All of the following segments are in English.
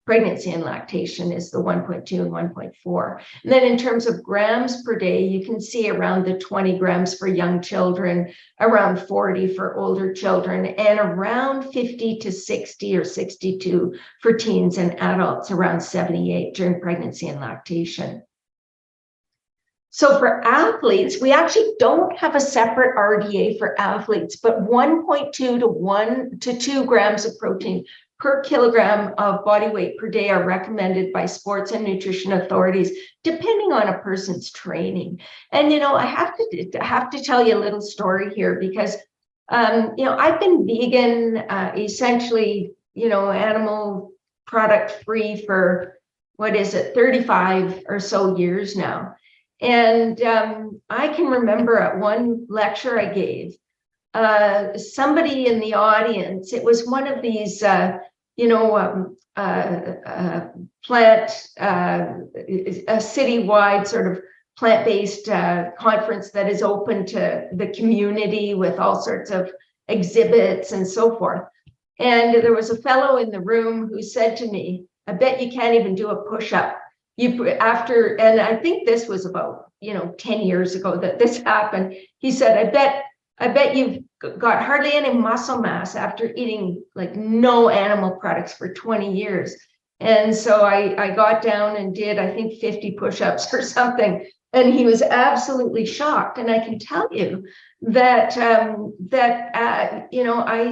pregnancy and lactation is the 1.2 and 1.4. And then in terms of grams per day, you can see around the 20 grams for young children, around 40 for older children, and around 50 to 60 or 62 for teens and adults, around 78 during pregnancy and lactation. So for athletes, we actually don't have a separate RDA for athletes, but 1.2 to 2 grams of protein per kilogram of body weight per day are recommended by sports and nutrition authorities, depending on a person's training. And, I have to tell you a little story here because, I've been vegan, essentially, animal product free for, 35 or so years now. And I can remember at one lecture I gave, somebody in the audience, it was one of these, plant, a citywide sort of plant-based conference that is open to the community with all sorts of exhibits and so forth. And there was a fellow in the room who said to me, I bet you can't even do a push-up. And I think this was about, 10 years ago that this happened. He said, I bet you've got hardly any muscle mass after eating like no animal products for 20 years. And so I got down and did, I think, 50 push-ups or something. And he was absolutely shocked. And I can tell you that, I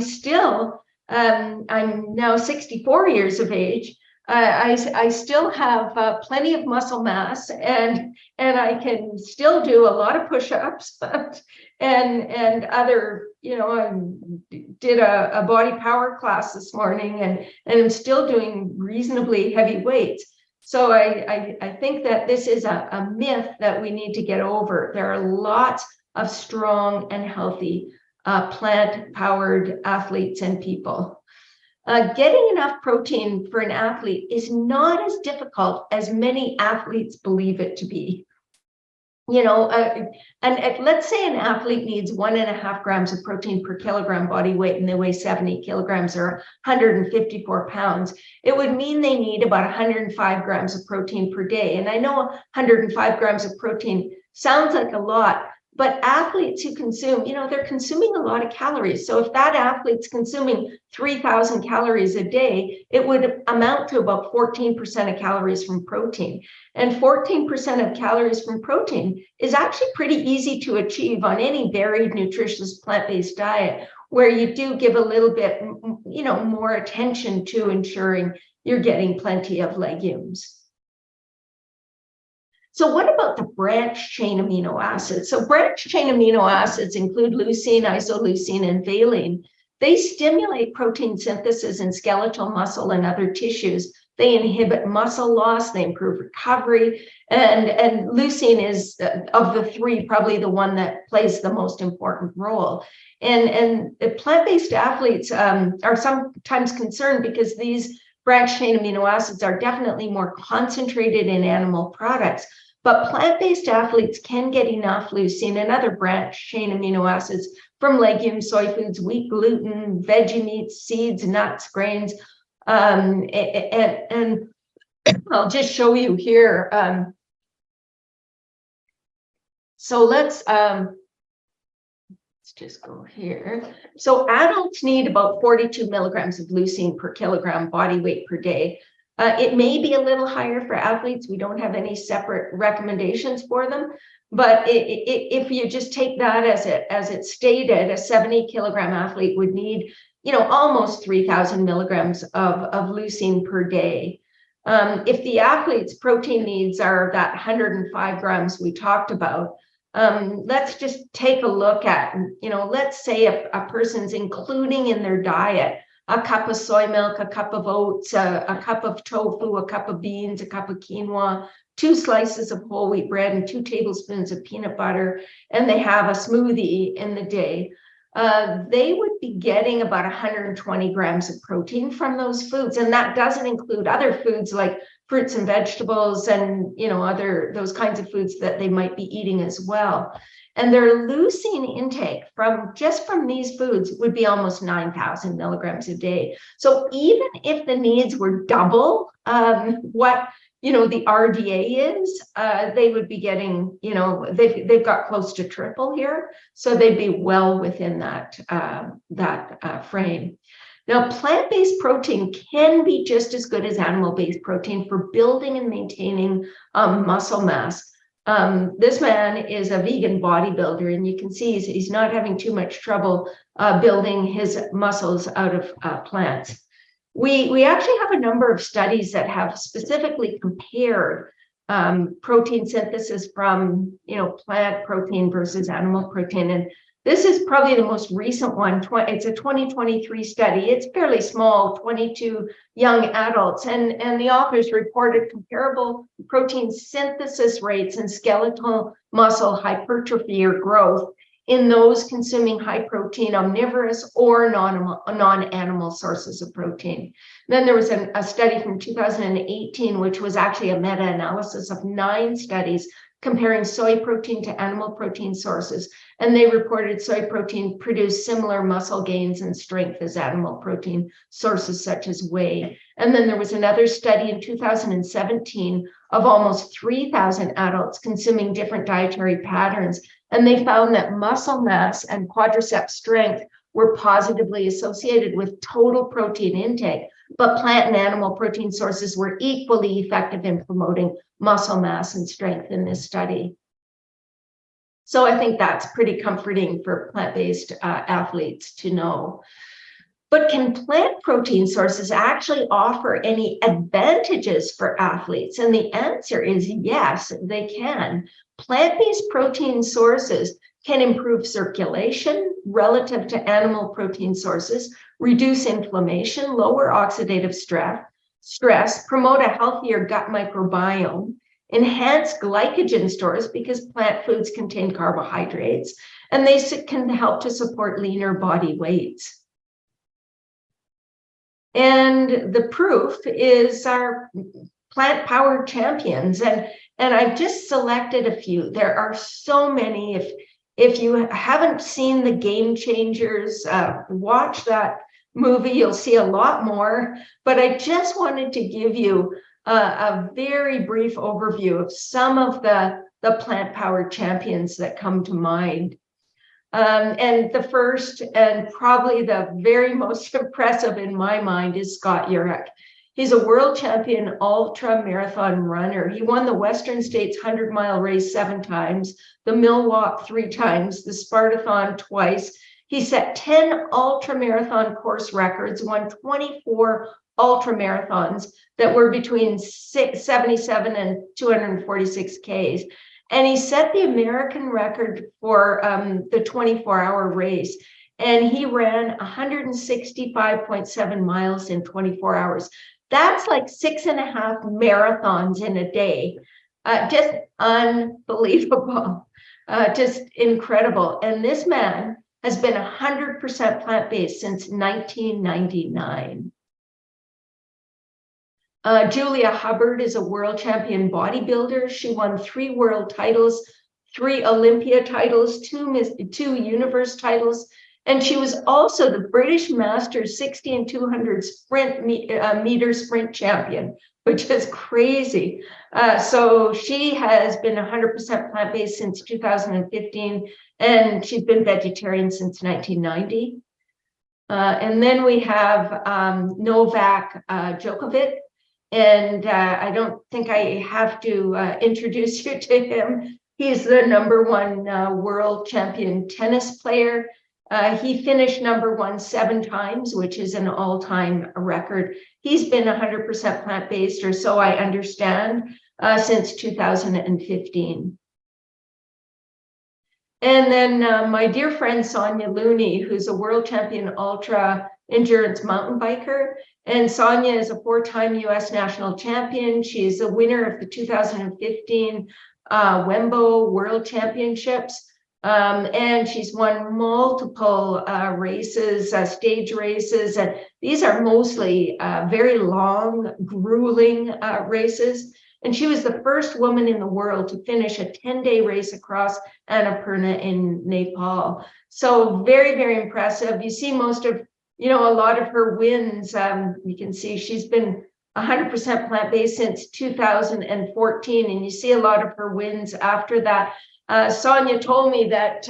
still, I'm now 64 years of age. I still have plenty of muscle mass, and I can still do a lot of push-ups and other, I did a body power class this morning, and I'm still doing reasonably heavy weights. So I think that this is a myth that we need to get over. There are lots of strong and healthy plant-powered athletes and people. Getting enough protein for an athlete is not as difficult as many athletes believe it to be. And let's say an athlete needs 1.5 grams of protein per kilogram body weight, and they weigh 70 kilograms or 154 pounds. It would mean they need about 105 grams of protein per day. And I know 105 grams of protein sounds like a lot, but athletes who consume, they're consuming a lot of calories. So if that athlete's consuming 3,000 calories a day, it would amount to about 14% of calories from protein. And 14% of calories from protein is actually pretty easy to achieve on any varied, nutritious, plant-based diet, where you do give a little bit, more attention to ensuring you're getting plenty of legumes. So what about the branched chain amino acids? So branched chain amino acids include leucine, isoleucine, and valine. They stimulate protein synthesis in skeletal muscle and other tissues. They inhibit muscle loss, they improve recovery, and leucine is, of the three, probably the one that plays the most important role. And plant-based athletes are sometimes concerned because these branched chain amino acids are definitely more concentrated in animal products. But plant-based athletes can get enough leucine and other branched chain amino acids from legumes, soy foods, wheat, gluten, veggie meats, seeds, nuts, grains. And I'll just show you here. So let's just go here. So adults need about 42 milligrams of leucine per kilogram body weight per day. It may be a little higher for athletes. We don't have any separate recommendations for them. But if you just take that as it's stated, a 70 kilogram athlete would need, almost 3,000 milligrams of leucine per day. If the athlete's protein needs are that 105 grams we talked about, let's just take a look at, let's say a person's including in their diet a cup of soy milk, a cup of oats, a cup of tofu, a cup of beans, a cup of quinoa, 2 slices of whole wheat bread, and 2 tablespoons of peanut butter, and they have a smoothie in the day. They would be getting about 120 grams of protein from those foods. And that doesn't include other foods like fruits and vegetables and, other those kinds of foods that they might be eating as well. And their leucine intake from these foods would be almost 9,000 milligrams a day. So even if the needs were double what the RDA is, they would be getting, they've got close to triple here. So they'd be well within that frame. Now, plant-based protein can be just as good as animal-based protein for building and maintaining muscle mass. This man is a vegan bodybuilder, and you can see he's not having too much trouble building his muscles out of plants. We actually have a number of studies that have specifically compared protein synthesis from plant protein versus animal protein, and this is probably the most recent one. It's a 2023 study. It's fairly small, 22 young adults, and the authors reported comparable protein synthesis rates and skeletal muscle hypertrophy or growth in those consuming high protein omnivorous or non-animal sources of protein. Then there was a study from 2018, which was actually a meta-analysis of 9 studies comparing soy protein to animal protein sources. And they reported soy protein produced similar muscle gains and strength as animal protein sources such as whey. And then there was another study in 2017 of almost 3,000 adults consuming different dietary patterns. And they found that muscle mass and quadriceps strength were positively associated with total protein intake, but plant and animal protein sources were equally effective in promoting muscle mass and strength in this study. So I think that's pretty comforting for plant-based athletes to know. But can plant protein sources actually offer any advantages for athletes? And the answer is yes, they can. Plant-based protein sources can improve circulation relative to animal protein sources, reduce inflammation, lower oxidative stress, promote a healthier gut microbiome, enhance glycogen stores because plant foods contain carbohydrates, and they can help to support leaner body weights. And the proof is our plant-powered champions. And I've just selected a few. There are so many. If you haven't seen The Game Changers, watch that movie. You'll see a lot more. But I just wanted to give you a very brief overview of some of the plant-powered champions that come to mind. And the first and probably the very most impressive in my mind is Scott Jurek. He's a world champion ultra marathon runner. He won the Western States 100-mile race 7 times, the Millwalk 3 times, the Spartathon twice. He set 10 ultra marathon course records, won 24 ultra marathons that were between 77 and 246 Ks. And he set the American record for the 24-hour race. And he ran 165.7 miles in 24 hours. That's like 6.5 marathons in a day. Just unbelievable, just incredible. And this man has been 100% plant-based since 1999. Julia Hubbard is a world champion bodybuilder. She won 3 world titles, 3 Olympia titles, 2 universe titles, and she was also the British Masters 60 and 200 meter sprint champion, which is crazy. So she has been 100% plant-based since 2015, and she's been vegetarian since 1990. And then we have Novak Djokovic. And I don't think I have to introduce you to him. He's the #1 world champion tennis player. He finished #1 7 times, which is an all-time record. He's been 100% plant-based, or so I understand, since 2015. And then my dear friend Sonia Looney, who's a world champion ultra endurance mountain biker. And Sonia is a 4-time US national champion. She's a winner of the 2015 Wembo World Championships. And she's won multiple races, stage races, and these are mostly very long, grueling races. And she was the first woman in the world to finish a 10-day race across Annapurna in Nepal. So very, very impressive. You see most of, a lot of her wins. You can see she's been 100% plant-based since 2014, and you see a lot of her wins after that. Sonia told me that,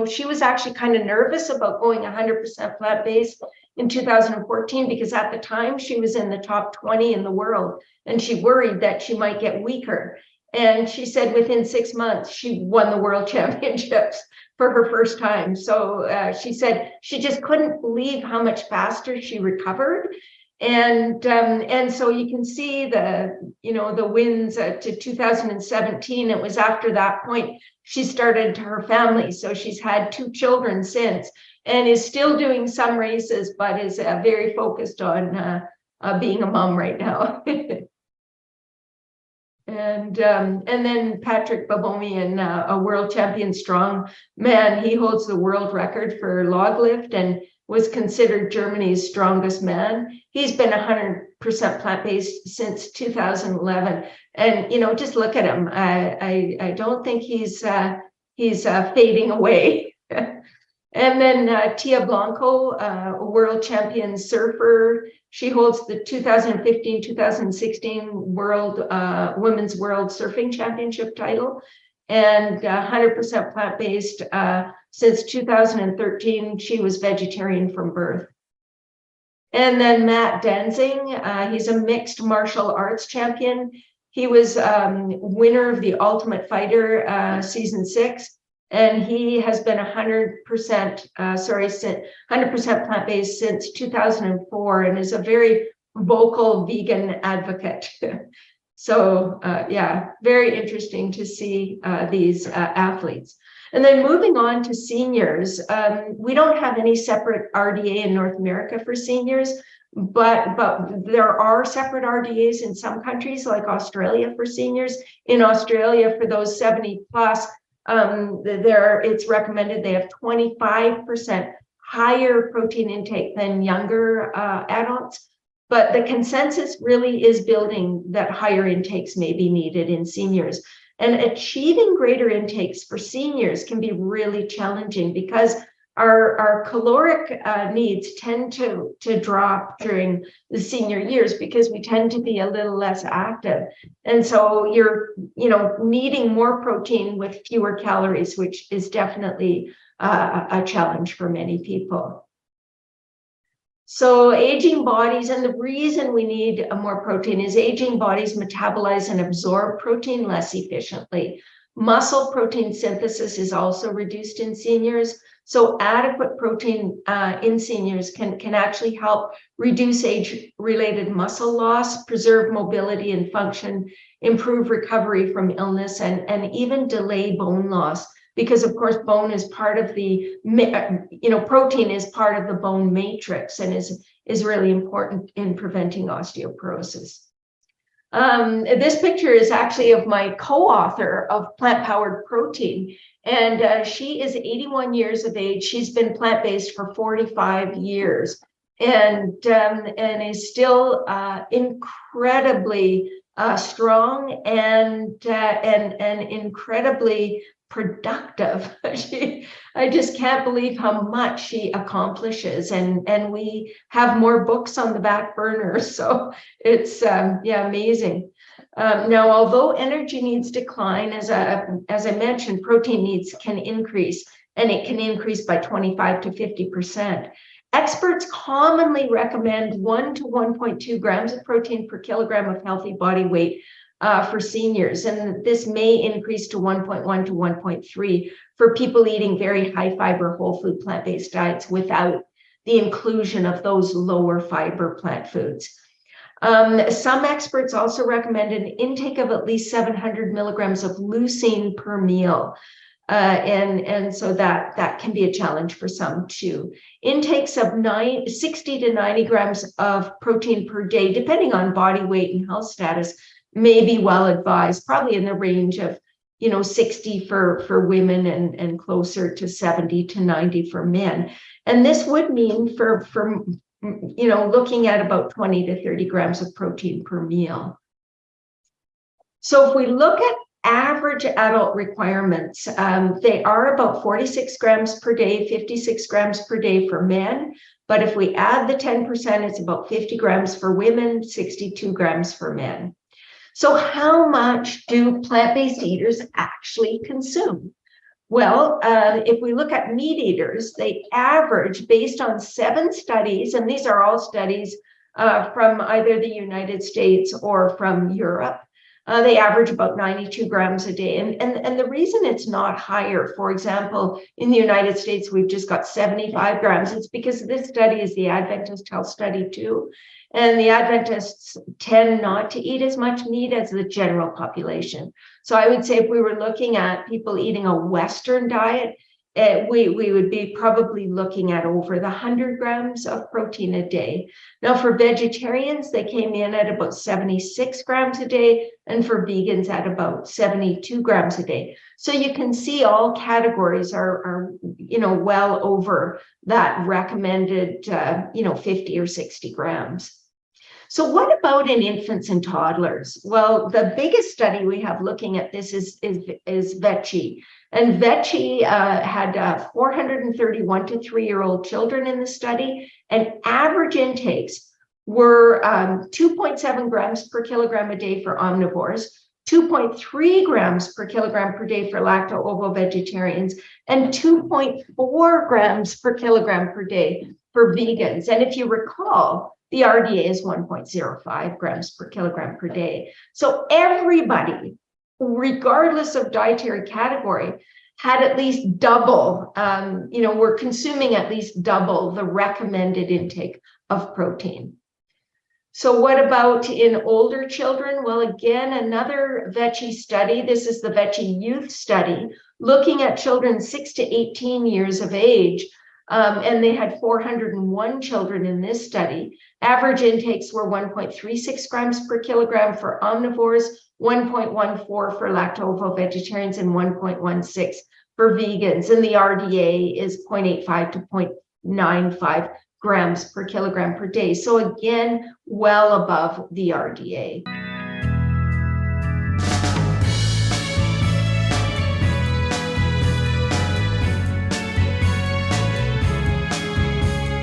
she was actually kind of nervous about going 100% plant-based in 2014 because at the time she was in the top 20 in the world and she worried that she might get weaker. And she said within 6 months, she won the world championships for her first time. So she said she just couldn't believe how much faster she recovered. And so you can see the wins to 2017. It was after that point she started her family. So she's had 2 children since and is still doing some races, but is very focused on being a mom right now. And then Patrick Babomian, a world champion strong man, he holds the world record for log lift and was considered Germany's strongest man. He's been 100% plant-based since 2011. And, just look at him. I don't think he's fading away. And then Tia Blanco, a world champion surfer. She holds the 2015-2016 Women's World Surfing Championship title and 100% plant-based. Since 2013, she was vegetarian from birth. And then Matt Danzing, he's a mixed martial arts champion. He was winner of the Ultimate Fighter season 6. And he has been 100% plant-based since 2004 and is a very vocal vegan advocate. So yeah, very interesting to see these athletes. And then moving on to seniors, we don't have any separate RDA in North America for seniors, but there are separate RDAs in some countries like Australia for seniors. In Australia, for those 70 plus, it's recommended they have 25% higher protein intake than younger adults. But the consensus really is building that higher intakes may be needed in seniors. And achieving greater intakes for seniors can be really challenging because our caloric needs tend to drop during the senior years because we tend to be a little less active. And so you're, needing more protein with fewer calories, which is definitely a challenge for many people. So aging bodies, and the reason we need more protein is aging bodies metabolize and absorb protein less efficiently. Muscle protein synthesis is also reduced in seniors. So adequate protein in seniors can actually help reduce age-related muscle loss, preserve mobility and function, improve recovery from illness, and even delay bone loss. Because of course, bone is part of the, protein is part of the bone matrix and is really important in preventing osteoporosis. This picture is actually of my co-author of Plant-Powered Protein, and she is 81 years of age. She's been plant-based for 45 years and is still incredibly strong and incredibly productive. I just can't believe how much she accomplishes, and we have more books on the back burner, so it's amazing. Now, although energy needs decline, as I mentioned, protein needs can increase, and it can increase by 25 to 50%. Experts commonly recommend 1 to 1.2 grams of protein per kilogram of healthy body weight for seniors, and this may increase to 1.1 to 1.3 for people eating very high fiber whole food plant-based diets without the inclusion of those lower fiber plant foods. Some experts also recommend an intake of at least 700 milligrams of leucine per meal. And so that can be a challenge for some too. Intakes of 60 to 90 grams of protein per day, depending on body weight and health status, may be well advised, probably in the range of 60 for women and closer to 70 to 90 for men. And this would mean for looking at about 20 to 30 grams of protein per meal. So if we look at average adult requirements, they are about 46 grams per day, 56 grams per day for men. But if we add the 10%, it's about 50 grams for women, 62 grams for men. So how much do plant-based eaters actually consume? Well, if we look at meat eaters, they average, based on 7 studies, and these are all studies from either the United States or from Europe, they average about 92 grams a day. And the reason it's not higher, for example, in the United States, we've just got 75 grams. It's because this study is the Adventist Health Study too. And the Adventists tend not to eat as much meat as the general population. So I would say if we were looking at people eating a Western diet, we would be probably looking at over the 100 grams of protein a day. Now, for vegetarians, they came in at about 76 grams a day, and for vegans at about 72 grams a day. So you can see all categories are well over that recommended 50 or 60 grams. So what about in infants and toddlers? Well, the biggest study we have looking at this is VECCI. And VECCI had 431 to 3-year-old children in the study, and average intakes were 2.7 grams per kilogram a day for omnivores, 2.3 grams per kilogram per day for lacto-ovo-vegetarians, and 2.4 grams per kilogram per day for vegans. And if you recall, the RDA is 1.05 grams per kilogram per day. So everybody, regardless of dietary category, had at least double, were consuming at least double the recommended intake of protein. So what about in older children? Well, again, another VECCI study. This is the VECCI Youth Study, looking at children 6 to 18 years of age. And they had 401 children in this study. Average intakes were 1.36 grams per kilogram for omnivores, 1.14 for lacto-ovo-vegetarians, and 1.16 for vegans. And the RDA is 0.85 to 0.95 grams per kilogram per day. So again, well above the RDA.